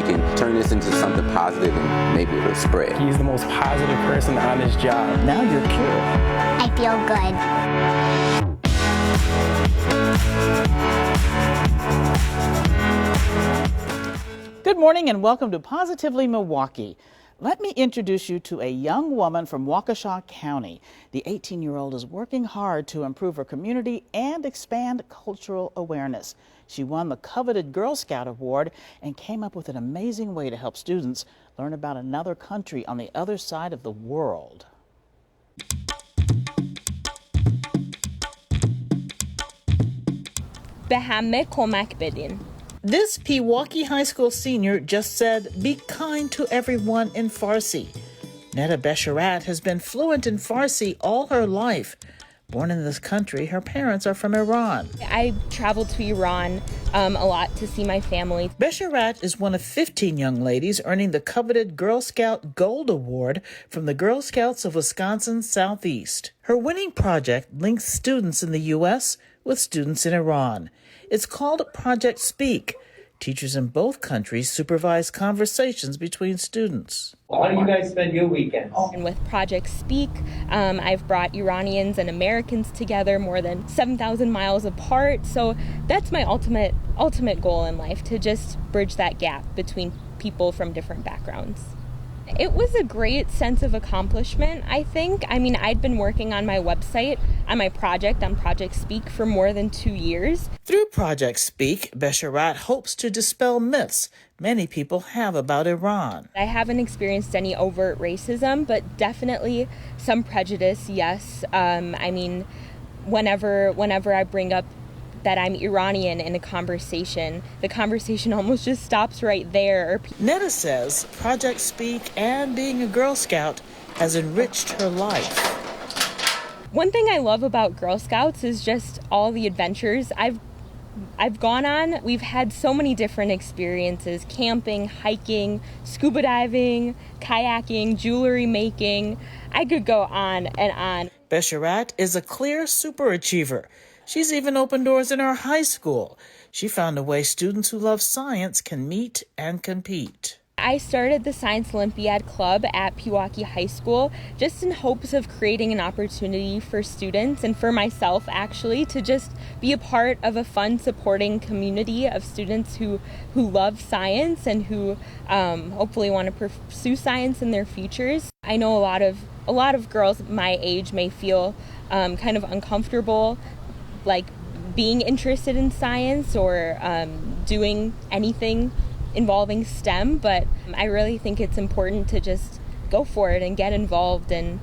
can turn this into something positive and maybe it'll spread. He's the most positive person on his job. Now you're cured. I feel good. Good morning and welcome to Positively Milwaukee. Let me introduce you to a young woman from Waukesha County. The 18-year-old is working hard to improve her community and expand cultural awareness. She won the coveted Girl Scout Award and came up with an amazing way to help students learn about another country on the other side of the world. This Pewaukee High School senior just said, "Be kind to everyone" in Farsi. Netta Besharat has been fluent in Farsi all her life. Born in this country, her parents are from Iran. I traveled to Iran a lot to see my family. Besharat is one of 15 young ladies earning the coveted Girl Scout Gold Award from the Girl Scouts of Wisconsin Southeast. Her winning project links students in the U.S. with students in Iran. It's called Project Speak. Teachers in both countries supervise conversations between students. How do you guys spend your weekends? And with Project Speak, I've brought Iranians and Americans together more than 7,000 miles apart. So that's my ultimate goal in life, to just bridge that gap between people from different backgrounds. It was a great sense of accomplishment, I think. I mean, I'd been working on my website, on my project, on Project Speak for more than 2 years. Through Project Speak, Besharat hopes to dispel myths many people have about Iran. I haven't experienced any overt racism, but definitely some prejudice, yes. I mean, whenever I bring up that I'm Iranian in a conversation, the conversation almost just stops right there. Netta says Project Speak and being a Girl Scout has enriched her life. One thing I love about Girl Scouts is just all the adventures I've gone on. We've had so many different experiences: camping, hiking, scuba diving, kayaking, jewelry making. I could go on and on. Besharat is a clear superachiever. She's even opened doors in her high school. She found a way students who love science can meet and compete. I started the Science Olympiad Club at Pewaukee High School just in hopes of creating an opportunity for students and for myself, actually, to just be a part of a fun, supporting community of students who love science and who hopefully want to pursue science in their futures. I know a lot of girls my age may feel kind of uncomfortable, like being interested in science or doing anything involving STEM, but I really think it's important to just go for it and get involved, and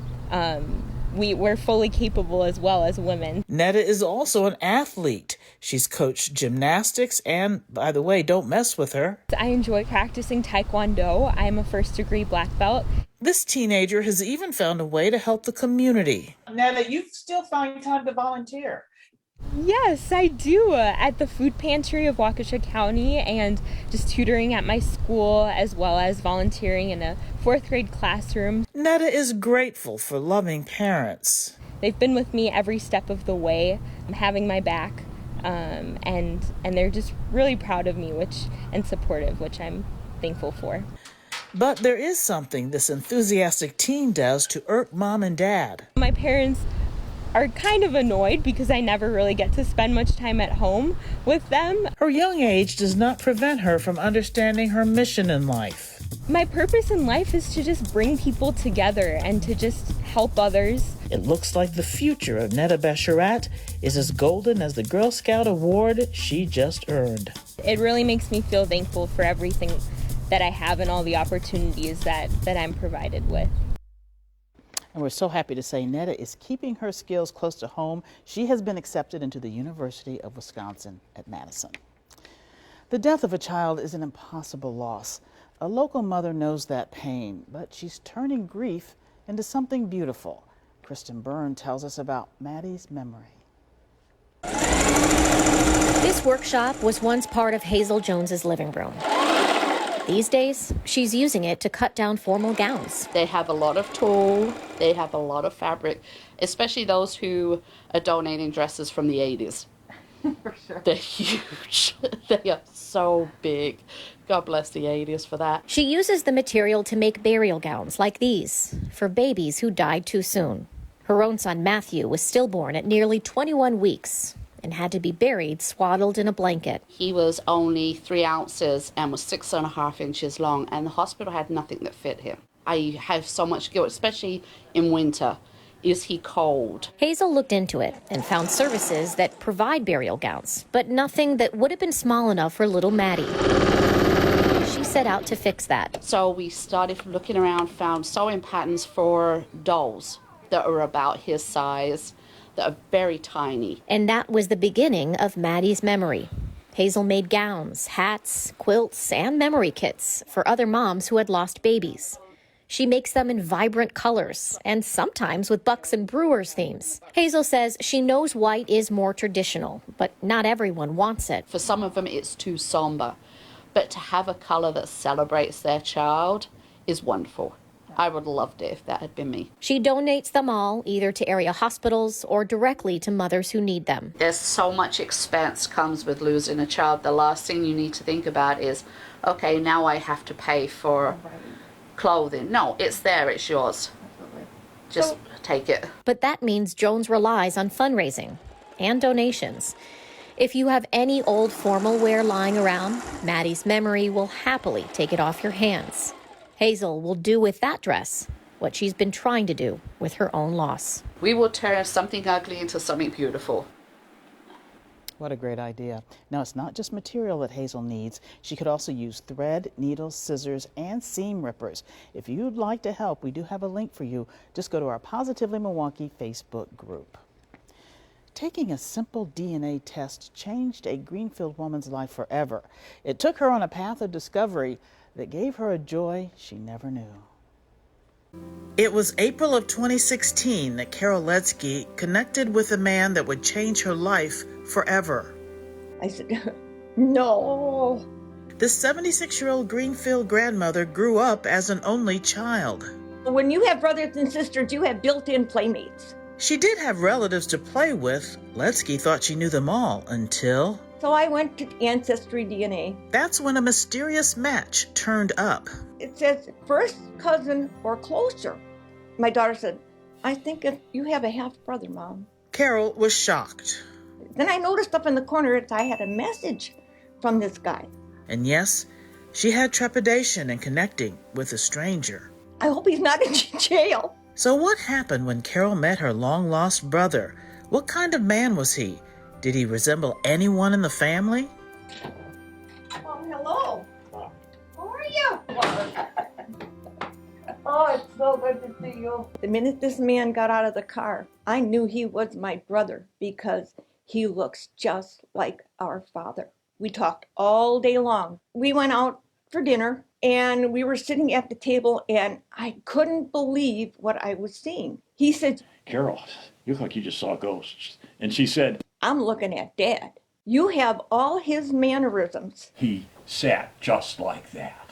we're fully capable as well as women. Netta is also an athlete. She's coached gymnastics and, by the way, don't mess with her. I enjoy practicing Taekwondo. I'm a first-degree black belt. This teenager has even found a way to help the community. Netta, you still find time to volunteer. Yes, I do. At the food pantry of Waukesha County, and just tutoring at my school, as well as volunteering in a 4th grade classroom. Netta is grateful for loving parents. They've been with me every step of the way, having my back, and they're just really proud of me and supportive, which I'm thankful for. But there is something this enthusiastic teen does to irk mom and dad. My parents are kind of annoyed because I never really get to spend much time at home with them. Her young age does not prevent her from understanding her mission in life. My purpose in life is to just bring people together and to just help others. It looks like the future of Netta Besharat is as golden as the Girl Scout Award she just earned. It really makes me feel thankful for everything that I have and all the opportunities that I'm provided with. And we're so happy to say Netta is keeping her skills close to home. She has been accepted into the University of Wisconsin at Madison. The death of a child is an impossible loss. A local mother knows that pain, but she's turning grief into something beautiful. Kristen Byrne tells us about Maddies Memory. This workshop was once part of Hazel Jones's living room. These days, she's using it to cut down formal gowns. They have a lot of tulle, they have a lot of fabric, especially those who are donating dresses from the 80s. For sure. They're huge. They are so big. God bless the 80s for that. She uses the material to make burial gowns like these for babies who died too soon. Her own son, Matthew, was stillborn at nearly 21 weeks and had to be buried swaddled in a blanket. He was only 3 ounces and was 6.5 inches long, and the hospital had nothing that fit him. I have so much guilt, especially in winter. Is he cold? Hazel looked into it and found services that provide burial gowns, but nothing that would have been small enough for little Maddie. She set out to fix that. So we started looking around, found sewing patterns for dolls that are about his size, that are very tiny. And that was the beginning of Maddies Memory. Hazel made gowns, hats, quilts, and memory kits for other moms who had lost babies. She makes them in vibrant colors and sometimes with Bucks and Brewers themes. Hazel says she knows white is more traditional, but not everyone wants it. For some of them, it's too somber. But to have a color that celebrates their child is wonderful. I would have loved it if that had been me. She donates them all either to area hospitals or directly to mothers who need them. There's so much expense comes with losing a child. The last thing you need to think about is, okay, now I have to pay for clothing. No, it's there, it's yours. Just take it. But that means Jones relies on fundraising and donations. If you have any old formal wear lying around, Maddies Memory will happily take it off your hands. Hazel will do with that dress what she's been trying to do with her own loss. We will turn something ugly into something beautiful. What a great idea. Now, it's not just material that Hazel needs. She could also use thread, needles, scissors, and seam rippers. If you'd like to help, we do have a link for you. Just go to our Positively Milwaukee Facebook group. Taking a simple DNA test changed a Greenfield woman's life forever. It took her on a path of discovery that gave her a joy she never knew. It was April of 2016 that Carole Meekins connected with a man that would change her life forever. I said, no. This 76-year-old Greenfield grandmother grew up as an only child. When you have brothers and sisters, you have built-in playmates. She did have relatives to play with. Meekins thought she knew them all until... So I went to Ancestry DNA. That's when a mysterious match turned up. It says first cousin or closer. My daughter said, I think if you have a half-brother, Mom. Carole was shocked. Then I noticed up in the corner that I had a message from this guy. And yes, she had trepidation in connecting with a stranger. I hope he's not in jail. So what happened when Carole met her long-lost brother? What kind of man was he? Did he resemble anyone in the family? Oh, hello. How are you? Oh, it's so good to see you. The minute this man got out of the car, I knew he was my brother because he looks just like our father. We talked all day long. We went out for dinner and we were sitting at the table and I couldn't believe what I was seeing. He said, Carole, you look like you just saw ghosts. And she said, I'm looking at Dad. You have all his mannerisms. He sat just like that.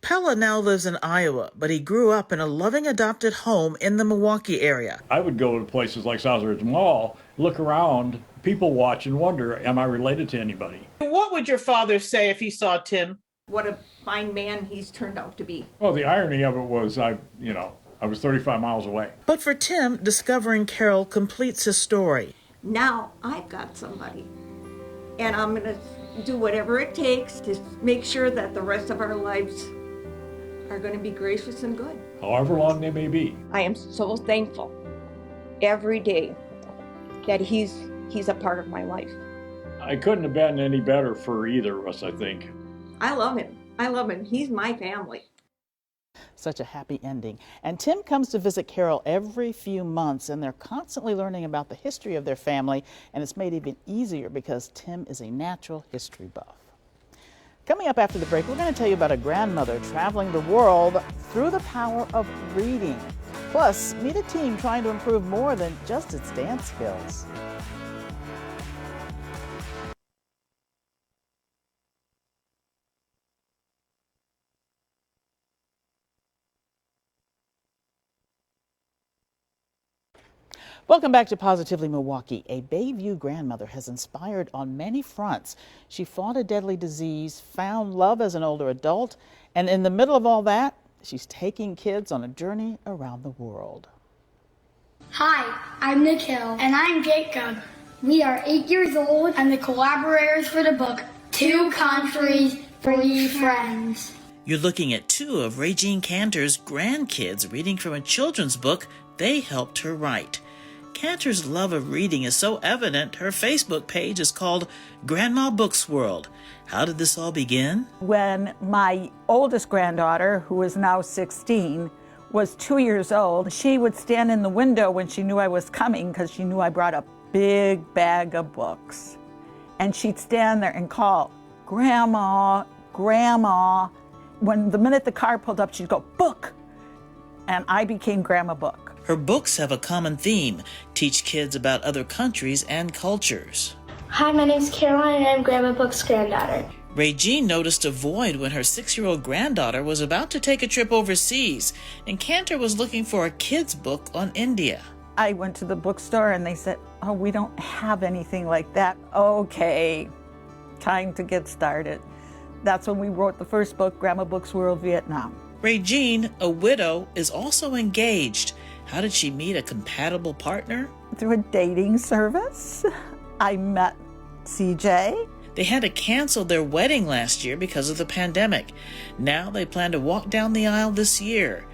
Pella now lives in Iowa, but he grew up in a loving adopted home in the Milwaukee area. I would go to places like Southridge Mall, look around, people watch and wonder, am I related to anybody? What would your father say if he saw Tim? What a fine man he's turned out to be. Well, the irony of it was I was 35 miles away. But for Tim, discovering Carole completes his story. Now I've got somebody, and I'm going to do whatever it takes to make sure that the rest of our lives are going to be gracious and good. However long they may be. I am so thankful every day that he's a part of my life. I couldn't have been any better for either of us, I think. I love him. I love him. He's my family. Such a happy ending. And Tim comes to visit Carole every few months, and they're constantly learning about the history of their family, and it's made even easier because Tim is a natural history buff. Coming up after the break, we're going to tell you about a grandmother traveling the world through the power of reading. Plus, meet a team trying to improve more than just its dance skills. Welcome back to Positively Milwaukee. A Bayview grandmother has inspired on many fronts. She fought a deadly disease, found love as an older adult, and in the middle of all that, she's taking kids on a journey around the world. Hi, I'm Nikhil. And I'm Jacob. We are 8 years old and the collaborators for the book, Two Countries, Three Friends. You're looking at two of Regine Cantor's grandkids reading from a children's book they helped her write. Cantor's love of reading is so evident, her Facebook page is called Grandma Books World. How did this all begin? When my oldest granddaughter, who is now 16, was 2 years old, she would stand in the window when she knew I was coming because she knew I brought a big bag of books. And she'd stand there and call, Grandma, Grandma. The minute the car pulled up, she'd go, Book! And I became Grandma Book. Her books have a common theme, teach kids about other countries and cultures. Hi, my name's Caroline and I'm Grandma Book's granddaughter. Regine noticed a void when her 6-year-old granddaughter was about to take a trip overseas, and Cantor was looking for a kid's book on India. I went to the bookstore and they said, oh, we don't have anything like that. Okay, time to get started. That's when we wrote the first book, Grandma Books World Vietnam. Regine, a widow, is also engaged. How did she meet a compatible partner? Through a dating service. I met CJ. They had to cancel their wedding last year because of the pandemic. Now they plan to walk down the aisle this year.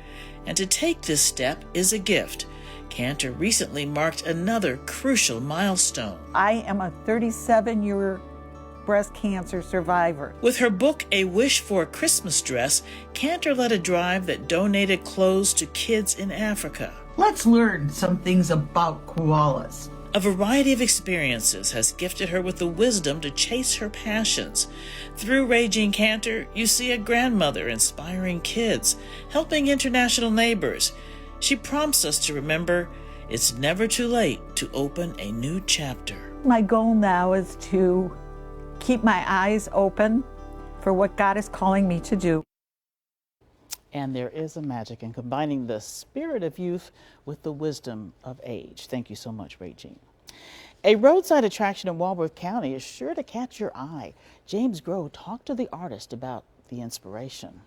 And to take this step is a gift. Cantor recently marked another crucial milestone. I am a 37-year breast cancer survivor. With her book, A Wish for a Christmas Dress, Cantor led a drive that donated clothes to kids in Africa. Let's learn some things about koalas. A variety of experiences has gifted her with the wisdom to chase her passions. Through Regine Cantor, you see a grandmother inspiring kids, helping international neighbors. She prompts us to remember it's never too late to open a new chapter. My goal now is to keep my eyes open for what God is calling me to do. And there is a magic in combining the spirit of youth with the wisdom of age. Thank you so much, Regine. A roadside attraction in Walworth County is sure to catch your eye. James Groh talked to the artist about the inspiration.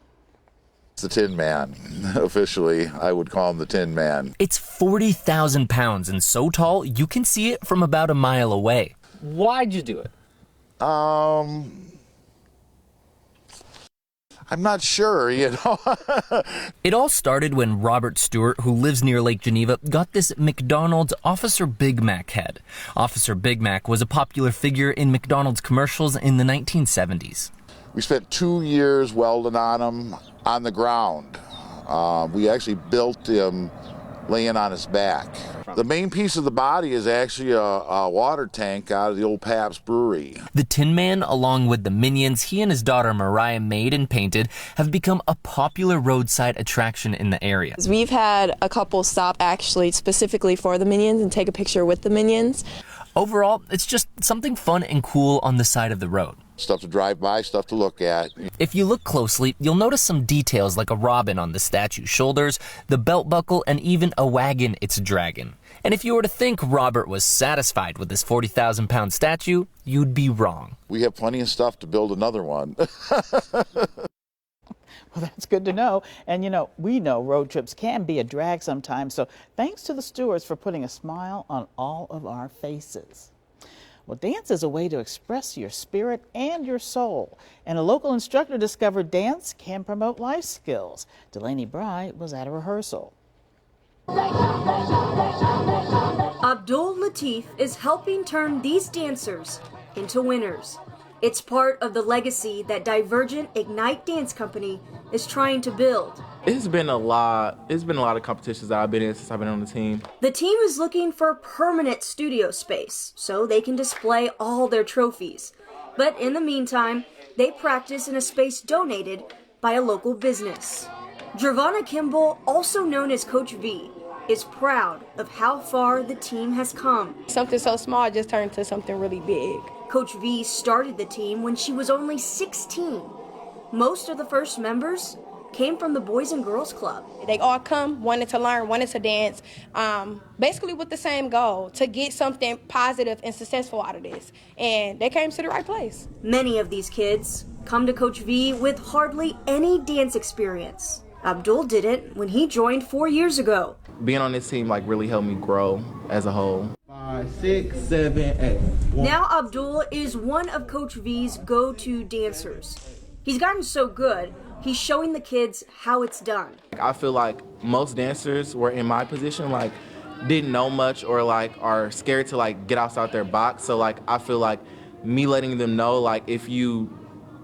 It's the Tin Man. Officially, I would call him the Tin Man. It's 40,000 pounds and so tall you can see it from about a mile away. Why'd you do it? I'm not sure, you know. It all started when Robert Stewart, who lives near Lake Geneva, got this McDonald's Officer Big Mac head. Officer Big Mac was a popular figure in McDonald's commercials in the 1970s. We spent 2 years welding on him on the ground. We actually built him laying on his back. The main piece of the body is actually a water tank out of the old Pabst Brewery. The Tin Man, along with the Minions he and his daughter Mariah made and painted, have become a popular roadside attraction in the area. We've had a couple stop actually specifically for the Minions and take a picture with the Minions. Overall, it's just something fun and cool on the side of the road. Stuff to drive by, stuff to look at. If you look closely, you'll notice some details like a robin on the statue's shoulders, the belt buckle, and even a wagon it's dragging. And if you were to think Robert was satisfied with this 40,000-pound statue, you'd be wrong. We have plenty of stuff to build another one. Well, that's good to know. And, you know, we know road trips can be a drag sometimes. So thanks to the stewards for putting a smile on all of our faces. Well, dance is a way to express your spirit and your soul. And a local instructor discovered dance can promote life skills. Delaney Bry was at a rehearsal. Abdul Latif is helping turn these dancers into winners. It's part of the legacy that Divergent Ignite Dance Company is trying to build. It's been a lot of competitions that I've been in since I've been on the team. The team is looking for permanent studio space so they can display all their trophies. But in the meantime, they practice in a space donated by a local business. Dravana Kimball, also known as Coach V, is proud of how far the team has come. Something so small just turned to something really big. Coach V started the team when she was only 16. Most of the first members came from the Boys and Girls Club. They all come, wanted to learn, wanted to dance, basically with the same goal, to get something positive and successful out of this. And they came to the right place. Many of these kids come to Coach V with hardly any dance experience. Abdul didn't when he joined 4 years ago. Being on this team really helped me grow as a whole. 5, 6, 7, 8. Now Abdul is one of Coach V's go-to dancers. He's gotten so good, he's showing the kids how it's done. I feel like most dancers were in my position, didn't know much or are scared to get outside their box. So I feel like me letting them know if you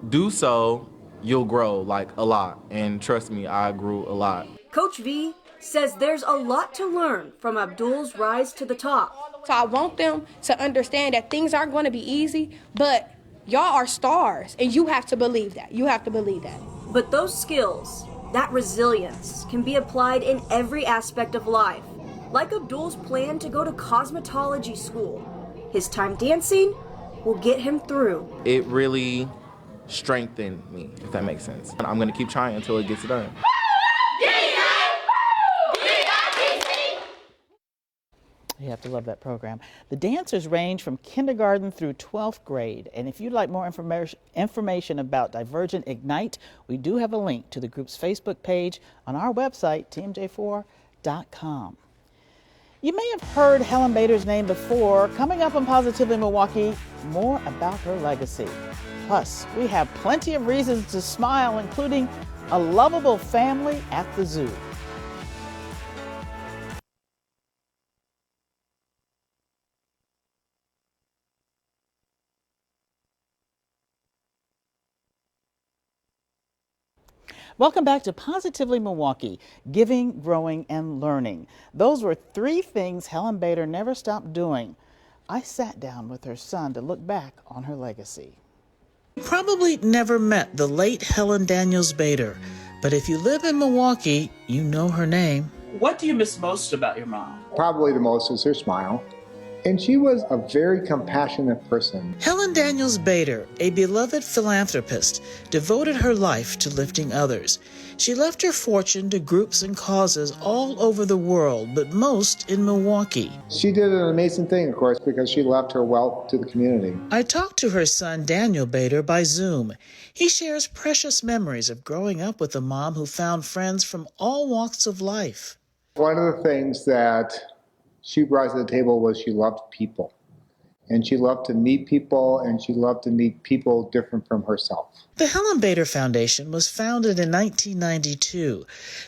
do so, you'll grow a lot. And trust me, I grew a lot. Coach V says there's a lot to learn from Abdul's rise to the top. So I want them to understand that things aren't going to be easy, but y'all are stars, and you have to believe that. You have to believe that. But those skills, that resilience, can be applied in every aspect of life. Like Abdul's plan to go to cosmetology school. His time dancing will get him through. It really strengthened me, if that makes sense. I'm going to keep trying until it gets done. You have to love that program. The dancers range from kindergarten through 12th grade. And if you'd like more information about Divergent Ignite, we do have a link to the group's Facebook page on our website, tmj4.com. You may have heard Helen Bader's name before. Coming up on Positively Milwaukee, more about her legacy. Plus, we have plenty of reasons to smile, including a lovable family at the zoo. Welcome back to Positively Milwaukee, giving, growing, and learning. Those were 3 things Helen Bader never stopped doing. I sat down with her son to look back on her legacy. You probably never met the late Helen Daniels Bader, but if you live in Milwaukee, you know her name. What do you miss most about your mom? Probably the most is her smile. And she was a very compassionate person. Helen Daniels Bader, a beloved philanthropist, devoted her life to lifting others. She left her fortune to groups and causes all over the world, but most in Milwaukee. She did an amazing thing, of course, because she left her wealth to the community. I talked to her son, Daniel Bader, by Zoom. He shares precious memories of growing up with a mom who found friends from all walks of life. One of the things that she brought to the table was she loved people. And she loved to meet people, and she loved to meet people different from herself. The Helen Bader Foundation was founded in 1992.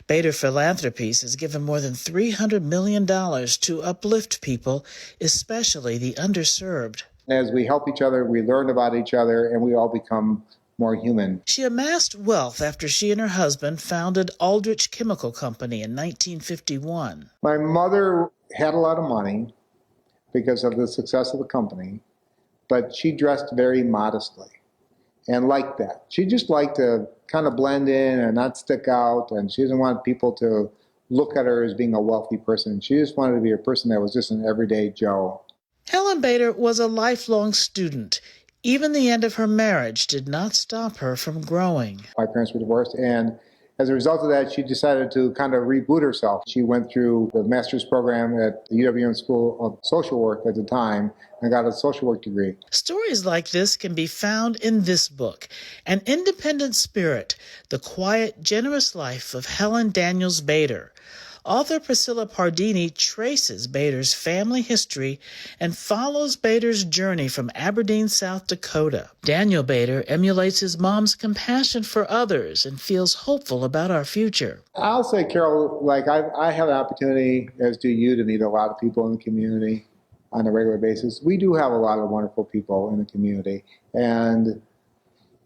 Bader Philanthropies has given more than $300 million to uplift people, especially the underserved. As we help each other, we learn about each other, and we all become more human. She amassed wealth after she and her husband founded Aldrich Chemical Company in 1951. My mother had a lot of money because of the success of the company, but she dressed very modestly and liked that. She just liked to kind of blend in and not stick out, and she didn't want people to look at her as being a wealthy person. She just wanted to be a person that was just an everyday Joe. Helen Bader was a lifelong student. Even the end of her marriage did not stop her from growing. My parents were divorced, and as a result of that, she decided to kind of reboot herself. She went through the master's program at the UWM School of Social Work at the time and got a social work degree. Stories like this can be found in this book, An Independent Spirit, The Quiet, Generous Life of Helen Daniels Bader. Author Priscilla Pardini traces Bader's family history and follows Bader's journey from Aberdeen, South Dakota. Daniel Bader emulates his mom's compassion for others and feels hopeful about our future. I'll say, Carol, I have an opportunity, as do you, to meet a lot of people in the community on a regular basis. We do have a lot of wonderful people in the community, and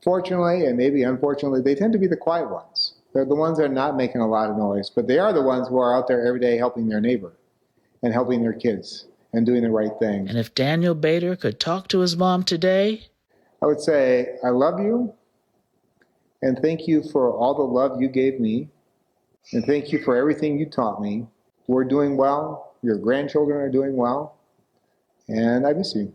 fortunately, and maybe unfortunately, they tend to be the quiet ones. They're the ones that are not making a lot of noise, but they are the ones who are out there every day helping their neighbor and helping their kids and doing the right thing. And if Daniel Bader could talk to his mom today, I would say, I love you, and thank you for all the love you gave me, and thank you for everything you taught me. We're doing well, your grandchildren are doing well, and I miss you.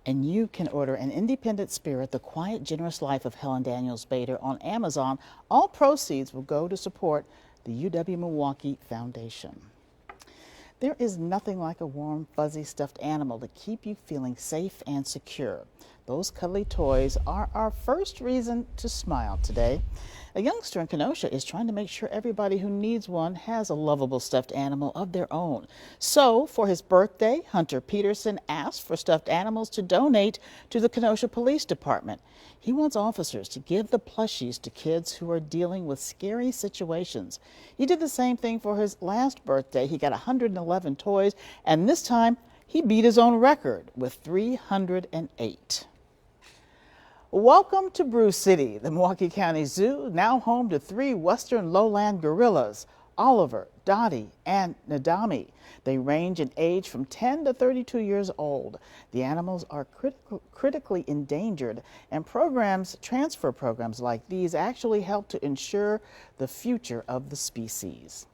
And you can order An Independent Spirit, The Quiet, Generous Life of Helen Bader on Amazon. All proceeds will go to support the UW-Milwaukee Foundation. There is nothing like a warm, fuzzy, stuffed animal to keep you feeling safe and secure. Those cuddly toys are our first reason to smile today. A youngster in Kenosha is trying to make sure everybody who needs one has a lovable stuffed animal of their own. So, for his birthday, Hunter Peterson asked for stuffed animals to donate to the Kenosha Police Department. He wants officers to give the plushies to kids who are dealing with scary situations. He did the same thing for his last birthday. He got 111 toys, and this time he beat his own record with 308. Welcome to Brew City, the Milwaukee County Zoo, now home to 3 western lowland gorillas, Oliver, Dottie, and Nadami. They range in age from 10 to 32 years old. The animals are critically endangered, and transfer programs like these actually help to ensure the future of the species.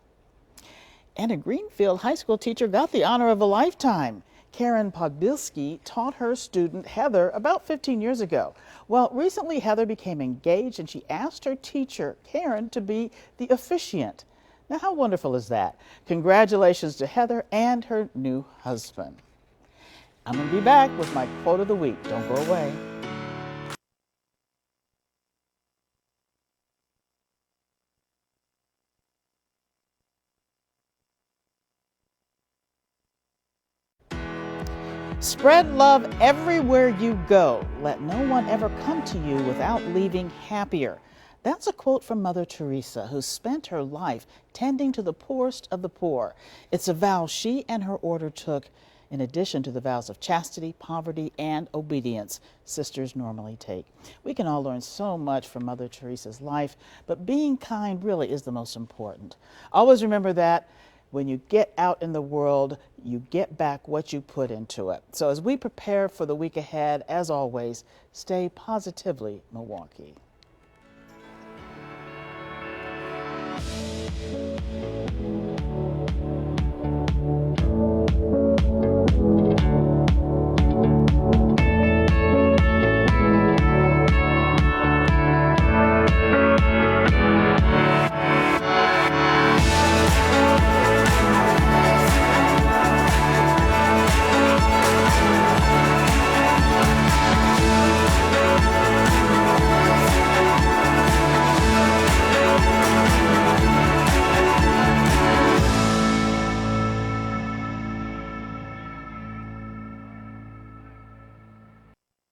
And a Greenfield high school teacher got the honor of a lifetime. Karen Podbilski taught her student Heather about 15 years ago. Well, recently Heather became engaged and she asked her teacher, Karen, to be the officiant. Now, how wonderful is that? Congratulations to Heather and her new husband. I'm going to be back with my quote of the week. Don't go away. Spread love everywhere you go. Let no one ever come to you without leaving happier. That's a quote from Mother Teresa, who spent her life tending to the poorest of the poor. It's a vow she and her order took in addition to the vows of chastity, poverty, and obedience sisters normally take. We can all learn so much from Mother Teresa's life, but being kind really is the most important. Always remember that. When you get out in the world, you get back what you put into it. So as we prepare for the week ahead, as always, stay positively Milwaukee.